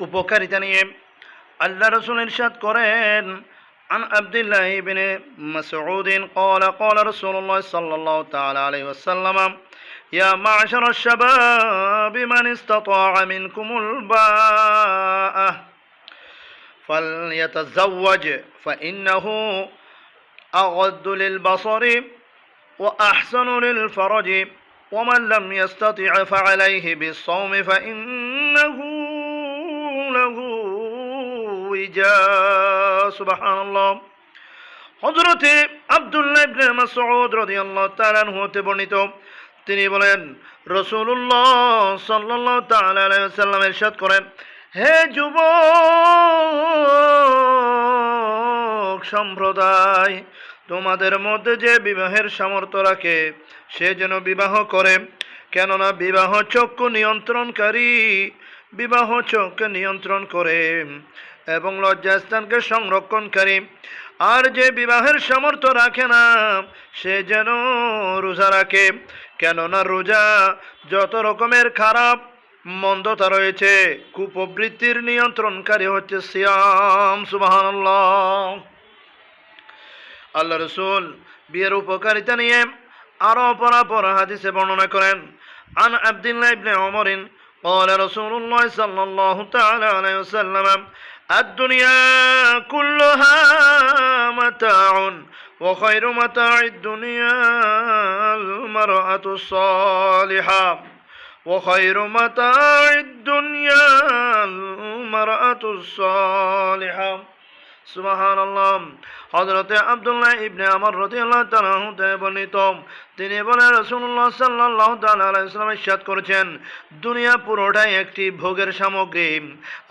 উপকারিতা নিয়ে আল্লাহ রাসূল ইরশাদ করেন عن عبد الله بن مسعود قال قال رسول الله صلى الله تعالى عليه وسلم يا معشر الشباب من استطاع منكم الباءة فليتزوج فإنه أغض للبصر وأحسن للفرج ومن لم يستطع فعليه بالصوم فإنه له وجاء سبحان الله হযরতে আব্দুল্লাহ ইবনে মাসউদ রাদিয়াল্লাহু তাআলা আনহু হতে বর্ণিত তিনি বলেন রাসূলুল্লাহ সাল্লাল্লাহু তাআলা আলাইহি ওয়াসাল্লাম ইরশাদ করেন হে যুবক সম্প্রদায় তোমাদের মধ্যে যে বিবাহের সামর্থ্য রাখে সে যেন বিবাহ করে কেননা বিবাহ চক্ষু নিয়ন্ত্রণ করে এবং লজ্জাস্থানকে সংরক্ষণকারী আর যে বিবাহের সামর্থ্য রাখে না সে যেন রোজা রাখে কেননা রোজা যত রকমের খারাপ মন্দতা রয়েছে কুপ্রবৃত্তির নিয়ন্ত্রণকারী হচ্ছে সিয়াম সুবহানাল্লাহ। আল্লাহ রাসূল বিয়ের উপকারিতা নিয়ে আরো অপর হাদিসে বর্ণনা করেন عن عبد الله بن عمر قال رسول الله صلى الله تعالى عليه وسلم الدنيا كلها متاع وخير متاع الدنيا المرأة الصالحة وخير متاع الدنيا المرأة الصالحة সুবহানাল্লাহ। হযরতে আব্দুল্লাহ ইবনে আমর রাদিয়াল্লাহু তাআলা হতে বর্ণিত তিনি বলেন রাসূলুল্লাহ সাল্লাল্লাহু তাআলা আলাইহি ওয়াসাল্লাম ইরশাদ করেছেন দুনিয়া পুরোটাই একটি ভোগের সামগ্রী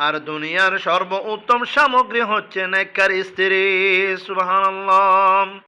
আর দুনিয়ার সর্বোত্তম সামগ্রী হচ্ছে নেককার স্ত্রী। সুবহানাল্লাহ।